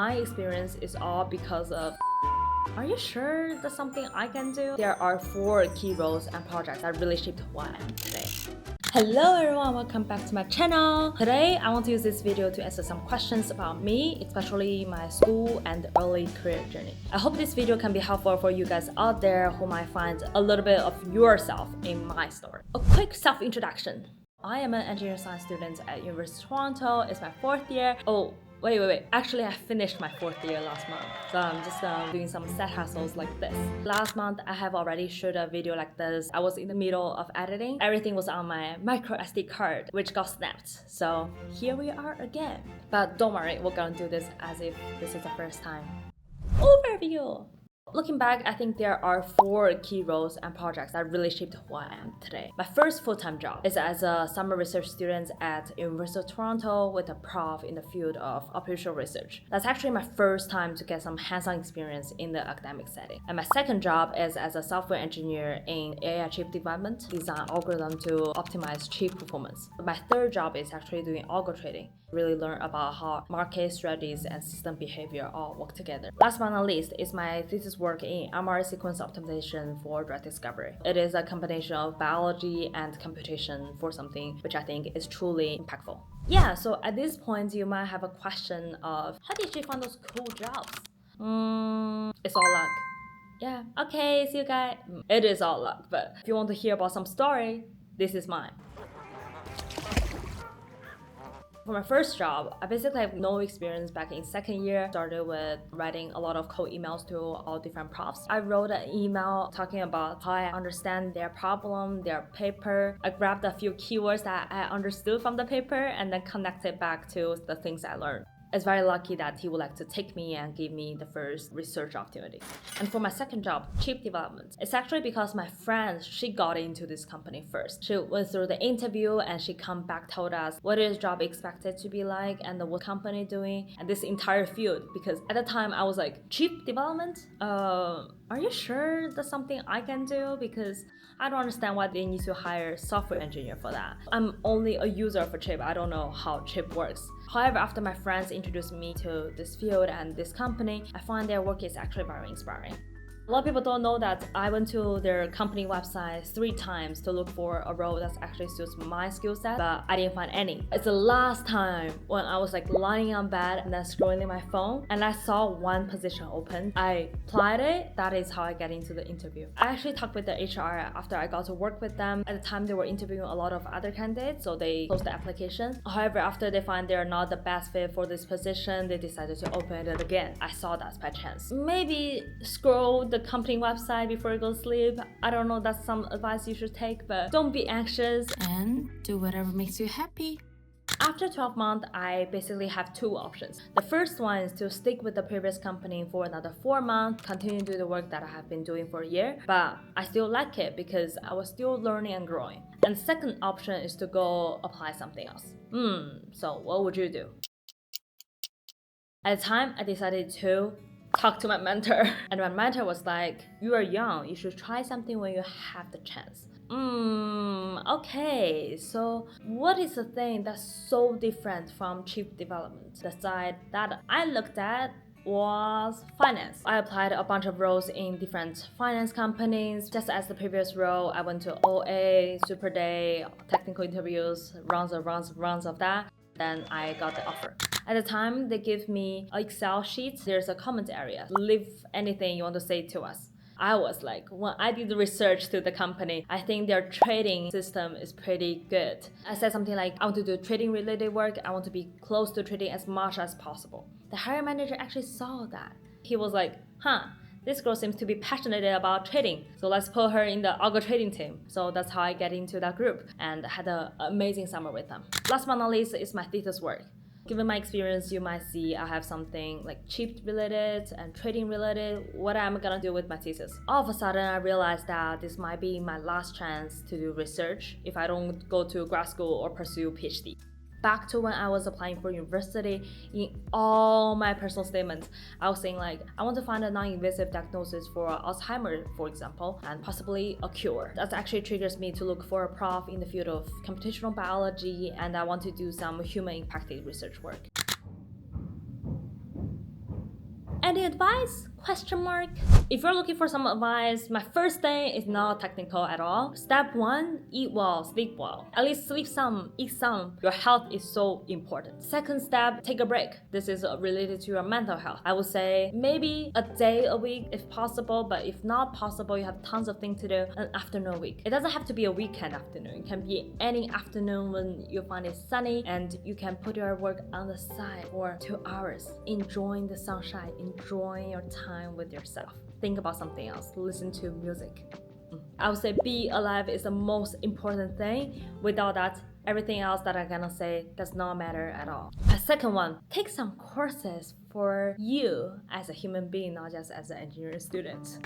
My experience is all because of are you sure that's something I can do? There are 4 key roles and projects that really shaped who I am today. Hello everyone, welcome back to my channel. Today I want to use this video to answer some questions about me, especially my school and early career journey. I hope this video can be helpful for you guys out there who might find a little bit of yourself in my story. A quick self-introduction. I am an engineering science student at University of Toronto. It's my 4th year. Oh, wait. Actually, I finished my 4th year last month. So I'm just doing some side hustles like this. Last month, I have already shot a video like this. I was in the middle of editing. Everything was on my micro SD card, which got snapped. So here we are again. But don't worry, we're gonna do this as if this is the first time. Overview! Looking back, I think there are 4 key roles and projects that really shaped who I am today. My first full-time job is as a summer research student at University of Toronto with a prof in the field of operational research. That's actually my first time to get some hands-on experience in the academic setting. And my second job is as a software engineer in AI chip development, design algorithm to optimize chip performance. My third job is actually doing algo trading. Really learn about how market strategies and system behavior all work together. Last but not least is my thesis work in mRNA sequence optimization for drug discovery. It is a combination of biology and computation for something which I think is truly impactful. Yeah, so at this point you might have a question of how did you find those cool jobs? It's all luck. Yeah, okay, see you guys. It is all luck, but if you want to hear about some story, this is mine. For my first job, I basically have no experience back in second year. Started with writing a lot of cold emails to all different profs. I wrote an email talking about how I understand their problem, their paper. I grabbed a few keywords that I understood from the paper and then connected back to the things I learned. It's very lucky that he would like to take me and give me the first research opportunity. And for my second job, chip development, it's actually because my friend, she got into this company first. She went through the interview and she come back, told us what is job expected to be like and what company doing and this entire field. Because at the time I was like, chip development? Are you sure that's something I can do? Because I don't understand why they need to hire software engineer for that. I'm only a user for chip. I don't know how chip works. However, after my friends introduced me to this field and this company, I find their work is actually very inspiring. A lot of people don't know that I went to their company website 3 times to look for a role that actually suits my skill set, but I didn't find any. It's the last time when I was like lying on bed and then scrolling my phone and I saw one position open. I applied it. That is how I get into the interview. I actually talked with the HR after I got to work with them. At the time, they were interviewing a lot of other candidates, so they closed the application. However, after they find they're not the best fit for this position, they decided to open it again. I saw that by chance. Maybe scroll the company website before you go to sleep. I don't know, that's some advice you should take, but don't be anxious and do whatever makes you happy. After 12 months, I basically have 2 options. The first one is to stick with the previous company for another 4 months, continue to do the work that I have been doing for a year, but I still like it because I was still learning and growing. And the second option is to go apply something else. So what would you do? At the time, I decided to talk to my mentor. And my mentor was like, you are young, you should try something when you have the chance. Okay, so what is the thing that's so different from chip development? The side that I looked at was finance. I applied a bunch of roles in different finance companies. Just as the previous role, I went to OA, Super Day, technical interviews, rounds of that. Then I got the offer. At the time, they give me an Excel sheet. There's a comment area. Leave anything you want to say to us. I was like, when I did the research to the company, I think their trading system is pretty good. I said something like, I want to do trading related work. I want to be close to trading as much as possible. The hiring manager actually saw that. He was like, this girl seems to be passionate about trading, so let's put her in the algo trading team. So that's how I get into that group and had an amazing summer with them. Last but not least is my thesis work. Given my experience, you might see I have something like chip related and trading related, what I'm gonna do with my thesis. All of a sudden, I realized that this might be my last chance to do research if I don't go to grad school or pursue PhD. Back to when I was applying for university, in all my personal statements, I was saying like, I want to find a non-invasive diagnosis for Alzheimer's, for example, and possibly a cure. That actually triggers me to look for a prof in the field of computational biology, and I want to do some human impacted research work. Any advice? Question mark. If you're looking for some advice, my first thing is not technical at all. Step 1, eat well, sleep well. At least sleep some, eat some. Your health is so important. Second step, take a break. This is related to your mental health. I would say maybe a day a week if possible, but if not possible, you have tons of things to do, an afternoon week. It doesn't have to be a weekend afternoon. It can be any afternoon when you find it sunny and you can put your work on the side for 2 hours, enjoying the sunshine, enjoying your time with yourself. Think about something else. Listen to music. I would say be alive is the most important thing. Without that, everything else that I'm gonna say does not matter at all. A second one, take some courses for you as a human being, not just as an engineering student.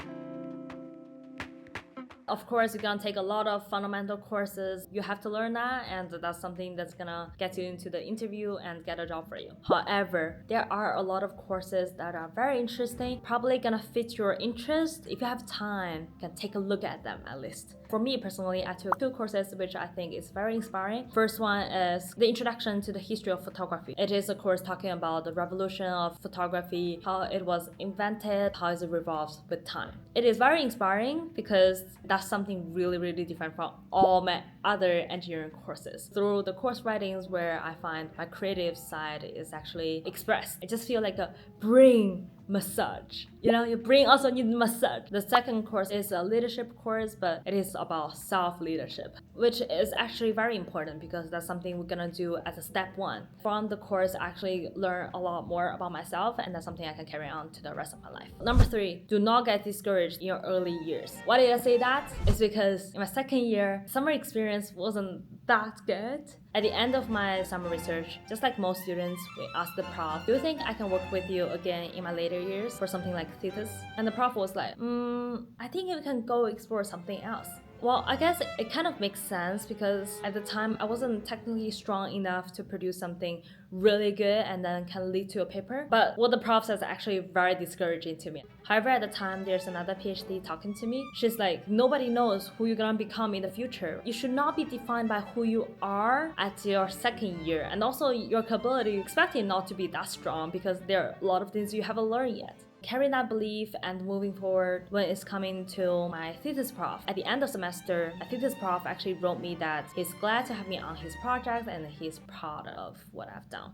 Of course, you're gonna take a lot of fundamental courses. You have to learn that, and that's something that's gonna get you into the interview and get a job for you. However, there are a lot of courses that are very interesting, probably gonna fit your interest. If you have time, you can take a look at them at least. For me personally, I took 2 courses which I think is very inspiring. First one is the Introduction to the History of Photography. It is a course talking about the revolution of photography, how it was invented, how it revolves with time. It is very inspiring because that's something really, really different from all my other engineering courses. Through the course writings where I find my creative side is actually expressed, I just feel like a brain massage. You know, your brain also needs massage. The second course is a leadership course, but it is about self-leadership, which is actually very important because that's something we're gonna do as a step 1. From the course, I actually learn a lot more about myself, and that's something I can carry on to the rest of my life. Number 3, do not get discouraged in your early years. Why did I say that? It's because in my second year, summer experience wasn't that good. At the end of my summer research, just like most students, we asked the prof, do you think I can work with you again in my later years for something like thesis? And the prof was like, I think you can go explore something else. Well, I guess it kind of makes sense because at the time I wasn't technically strong enough to produce something really good and then can lead to a paper. But what the prof says is actually very discouraging to me. However, at the time, there's another PhD talking to me. She's like, nobody knows who you're gonna become in the future. You should not be defined by who you are at your second year. And also your capability, expecting not to be that strong because there are a lot of things you haven't learned yet. Carrying that belief and moving forward when it's coming to my thesis prof. At the end of semester, a thesis prof actually wrote me that he's glad to have me on his project and he's proud of what I've done.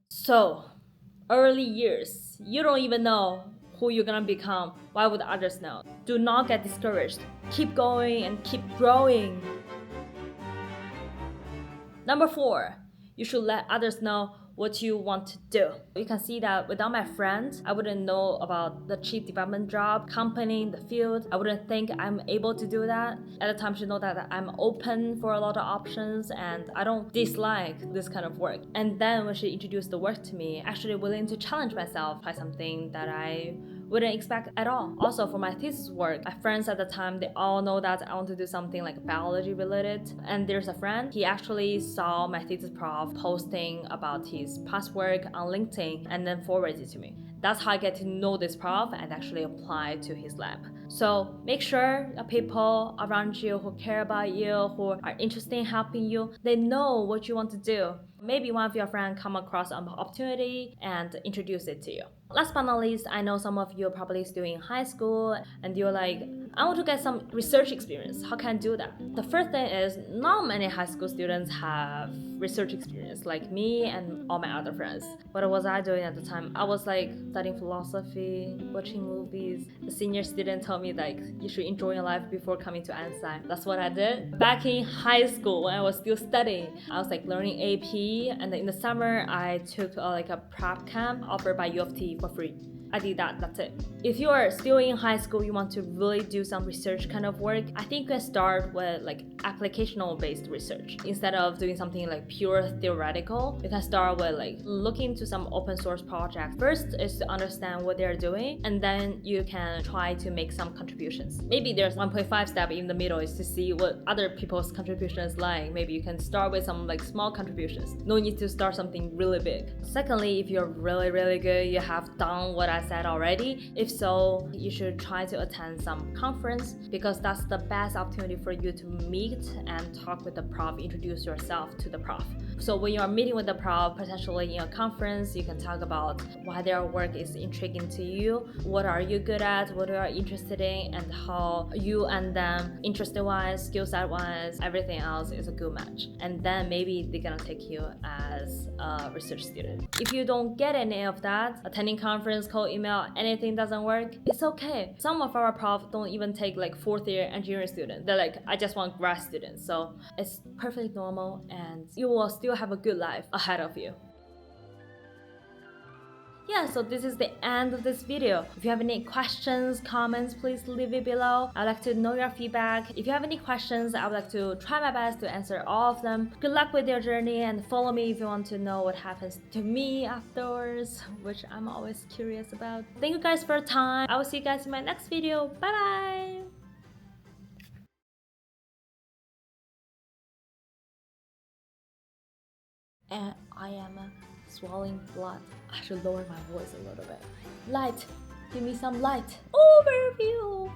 So, early years, you don't even know who you're gonna become. Why would others know? Do not get discouraged. Keep going and keep growing. Number 4, you should let others know what you want to do. You can see that without my friends, I wouldn't know about the chief development job, company, the field. I wouldn't think I'm able to do that. At the time, she know that I'm open for a lot of options and I don't dislike this kind of work. And then when she introduced the work to me, actually willing to challenge myself by something that I wouldn't expect at all. Also, for my thesis work, my friends at the time, they all know that I want to do something like biology related. And there's a friend, he actually saw my thesis prof posting about his past work on LinkedIn and then forwarded it to me. That's how I get to know this prof and actually apply to his lab. So make sure people around you who care about you, who are interested in helping you, they know what you want to do. Maybe one of your friends come across an opportunity and introduce it to you. Last but not least, I know some of you are probably still in high school and you're like, I want to get some research experience. How can I do that? The first thing is not many high school students have research experience like me and all my other friends. What was I doing at the time? I was like studying philosophy, watching movies. The senior student told me like you should enjoy your life before coming to EngSci. That's what I did. Back in high school when I was still studying, I was like learning AP, and then in the summer I took like a prep camp offered by UofT for free. I did that, that's it. If you are still in high school, you want to really do some research kind of work, I think you can start with like applicational based research. Instead of doing something like pure theoretical, you can start with like looking into some open source projects. First is to understand what they're doing, and then you can try to make some contributions. Maybe there's 1.5 step in the middle is to see what other people's contribution is like. Maybe you can start with some like small contributions. No need to start something really big. Secondly, if you're really, really good, you have done what I said already. If so, you should try to attend some conference because that's the best opportunity for you to meet meet and talk with the prof, introduce yourself to the prof. So when you are meeting with the prof, potentially in a conference, you can talk about why their work is intriguing to you, what are you good at, what you are interested in, and how you and them, interested-wise, skill set-wise, everything else is a good match. And then maybe they're gonna take you as a research student. If you don't get any of that, attending conference, cold email, anything doesn't work, it's okay. Some of our profs don't even take like fourth year engineering students. They're like, I just want grad students. So it's perfectly normal and you will still have a good life ahead of you. Yeah, so this is the end of this video. If you have any questions, comments, please leave it below. I'd like to know your feedback. If you have any questions, I would like to try my best to answer all of them. Good luck with your journey and follow me if you want to know what happens to me afterwards, which I'm always curious about. Thank you guys for your time. I will see you guys in my next video. Bye bye! And I am swallowing blood. I should lower my voice a little bit. Light, give me some light. Overview.